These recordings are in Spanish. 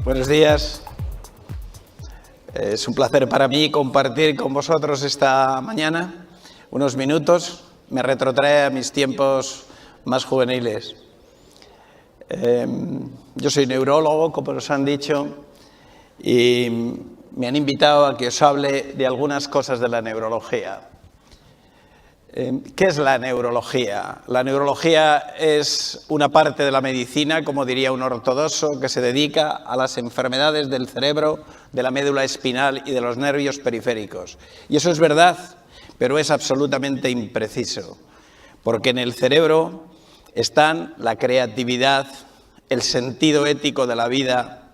Buenos días. Es un placer para mí compartir con vosotros esta mañana unos minutos. Me retrotrae a mis tiempos más juveniles. Yo soy neurólogo, como nos han dicho, y me han invitado a que os hable de algunas cosas de la neurología. ¿Qué es la neurología? La neurología es una parte de la medicina, como diría un ortodoxo, que se dedica a las enfermedades del cerebro, de la médula espinal y de los nervios periféricos. Y eso es verdad, pero es absolutamente impreciso, porque en el cerebro están la creatividad, el sentido ético de la vida,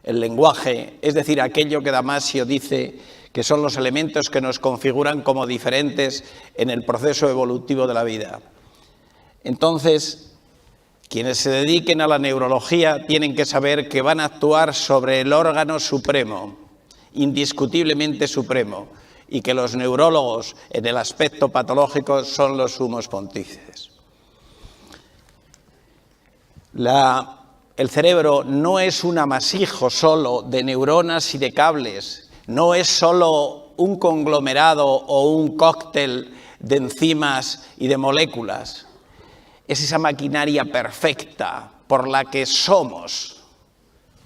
el lenguaje, es decir, aquello que Damasio dice que son los elementos que nos configuran como diferentes en el proceso evolutivo de la vida. Entonces, quienes se dediquen a la neurología tienen que saber que van a actuar sobre el órgano supremo, indiscutiblemente supremo, y que los neurólogos en el aspecto patológico son los sumos pontífices. El cerebro no es un amasijo solo de neuronas y de cables, no es solo un conglomerado o un cóctel de enzimas y de moléculas. Es esa maquinaria perfecta por la que somos: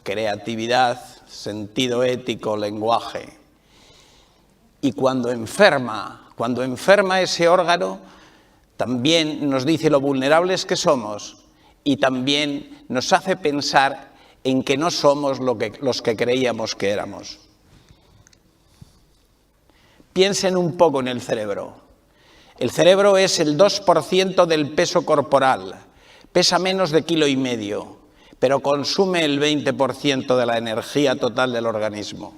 creatividad, sentido ético, lenguaje. Y cuando enferma ese órgano, también nos dice lo vulnerables que somos y también nos hace pensar en que no somos los que creíamos que éramos. Piensen un poco en el cerebro. El cerebro es el 2% del peso corporal, pesa menos de 1,5 kilos, pero consume el 20% de la energía total del organismo.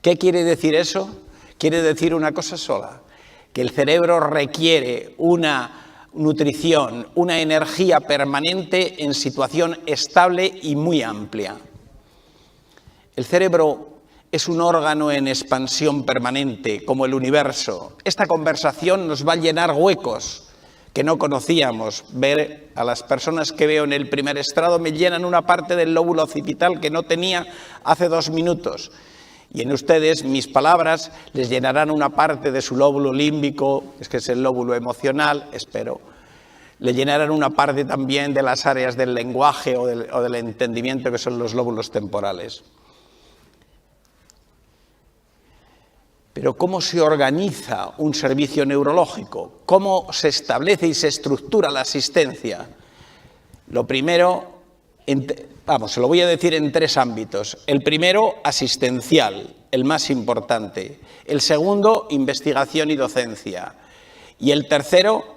¿Qué quiere decir eso? Quiere decir una cosa sola, que el cerebro requiere una nutrición, una energía permanente en situación estable y muy amplia. El cerebro es un órgano en expansión permanente, como el universo. Esta conversación nos va a llenar huecos que no conocíamos. Ver a las personas que veo en el primer estrado me llenan una parte del lóbulo occipital que no tenía hace 2 minutos. Y en ustedes, mis palabras, les llenarán una parte de su lóbulo límbico, que es el lóbulo emocional, espero. Le llenarán una parte también de las áreas del lenguaje o del entendimiento, que son los lóbulos temporales. Pero ¿cómo se organiza un servicio neurológico? ¿Cómo se establece y se estructura la asistencia? Lo primero, se lo voy a decir en 3 ámbitos. El primero, asistencial, el más importante. El segundo, investigación y docencia. Y el tercero,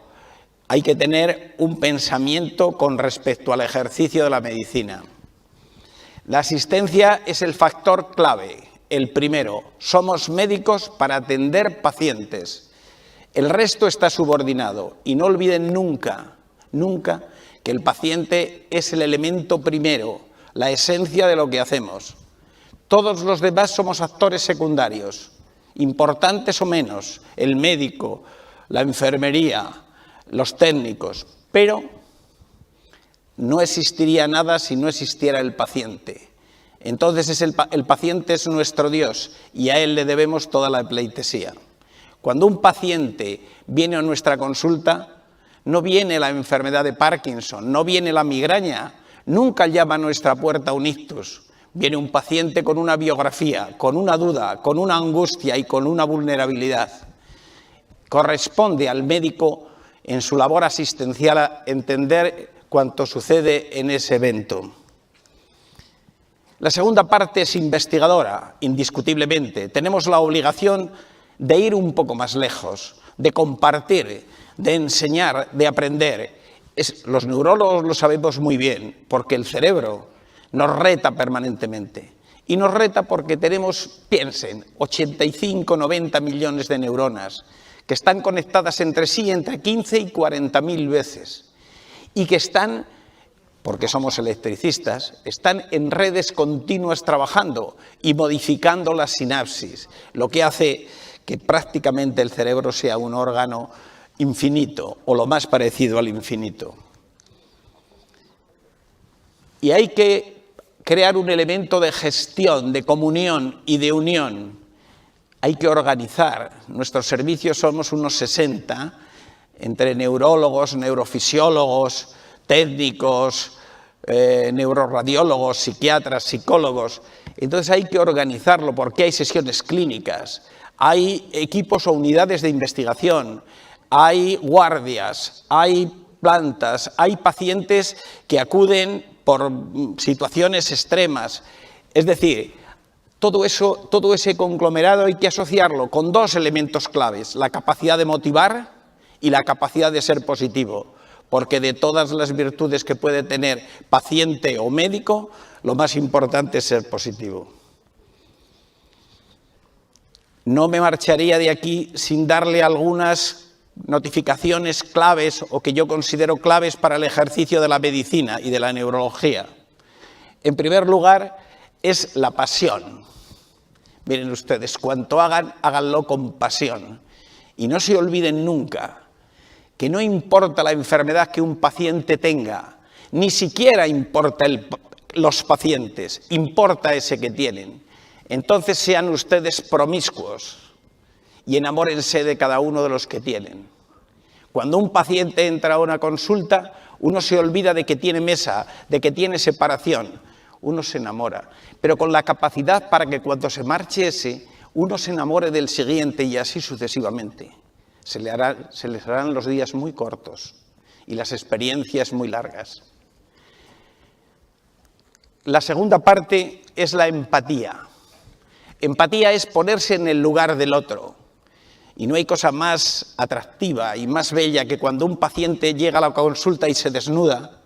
hay que tener un pensamiento con respecto al ejercicio de la medicina. La asistencia es el factor clave. El primero, somos médicos para atender pacientes. El resto está subordinado. Y no olviden nunca que el paciente es el elemento primero, la esencia de lo que hacemos. Todos los demás somos actores secundarios, importantes o menos, el médico, la enfermería, los técnicos, pero no existiría nada si no existiera el paciente. Entonces el paciente es nuestro Dios y a él le debemos toda la pleitesía. Cuando un paciente viene a nuestra consulta, no viene la enfermedad de Parkinson, no viene la migraña, nunca llama a nuestra puerta un ictus. Viene un paciente con una biografía, con una duda, con una angustia y con una vulnerabilidad. Corresponde al médico en su labor asistencial a entender cuanto sucede en ese evento. La segunda parte es investigadora, indiscutiblemente. Tenemos la obligación de ir un poco más lejos, de compartir, de enseñar, de aprender. Los neurólogos lo sabemos muy bien, porque el cerebro nos reta permanentemente. Y nos reta porque tenemos, piensen, 85, 90 millones de neuronas que están conectadas entre sí entre 15 y 40.000 veces y que están, porque somos electricistas, están en redes continuas trabajando y modificando las sinapsis, lo que hace que prácticamente el cerebro sea un órgano infinito o lo más parecido al infinito. Y hay que crear un elemento de gestión, de comunión y de unión. Hay que organizar. Nuestros servicios somos unos 60, entre neurólogos, neurofisiólogos, técnicos, neuroradiólogos, psiquiatras, psicólogos. Entonces hay que organizarlo porque hay sesiones clínicas, hay equipos o unidades de investigación, hay guardias, hay plantas, hay pacientes que acuden por situaciones extremas. Es decir, todo ese conglomerado hay que asociarlo con dos elementos claves: la capacidad de motivar y la capacidad de ser positivo. Porque de todas las virtudes que puede tener paciente o médico, lo más importante es ser positivo. No me marcharía de aquí sin darle algunas notificaciones claves o que yo considero claves para el ejercicio de la medicina y de la neurología. En primer lugar, es la pasión. Miren ustedes, cuanto hagan, háganlo con pasión. Y no se olviden nunca que no importa la enfermedad que un paciente tenga, ni siquiera importa los pacientes, importa ese que tienen. Entonces sean ustedes promiscuos y enamórense de cada uno de los que tienen. Cuando un paciente entra a una consulta, uno se olvida de que tiene mesa, de que tiene separación, uno se enamora, pero con la capacidad para que cuando se marche ese, uno se enamore del siguiente y así sucesivamente. Se les harán los días muy cortos y las experiencias muy largas. La segunda parte es la empatía. Empatía es ponerse en el lugar del otro. Y no hay cosa más atractiva y más bella que cuando un paciente llega a la consulta y se desnuda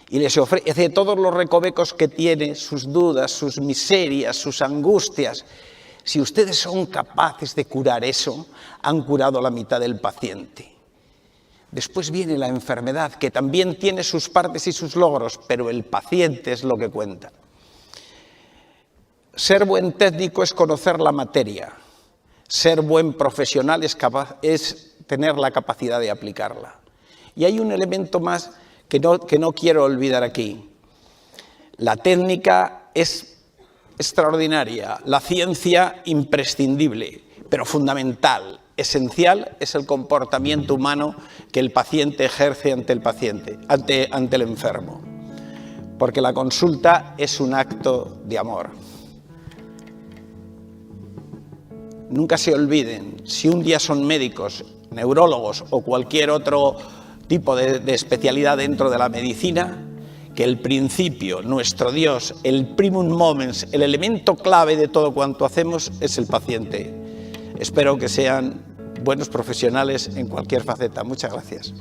y les ofrece todos los recovecos que tiene, sus dudas, sus miserias, sus angustias. Si ustedes son capaces de curar eso, han curado la mitad del paciente. Después viene la enfermedad, que también tiene sus partes y sus logros, pero el paciente es lo que cuenta. Ser buen técnico es conocer la materia. Ser buen profesional es tener la capacidad de aplicarla. Y hay un elemento más que no quiero olvidar aquí. La técnica es extraordinaria, la ciencia imprescindible, pero fundamental, esencial es el comportamiento humano que el paciente ejerce ante el enfermo. Porque la consulta es un acto de amor. Nunca se olviden, si un día son médicos, neurólogos o cualquier otro tipo de especialidad dentro de la medicina, que el principio, nuestro Dios, el primum movens, el elemento clave de todo cuanto hacemos es el paciente. Espero que sean buenos profesionales en cualquier faceta. Muchas gracias.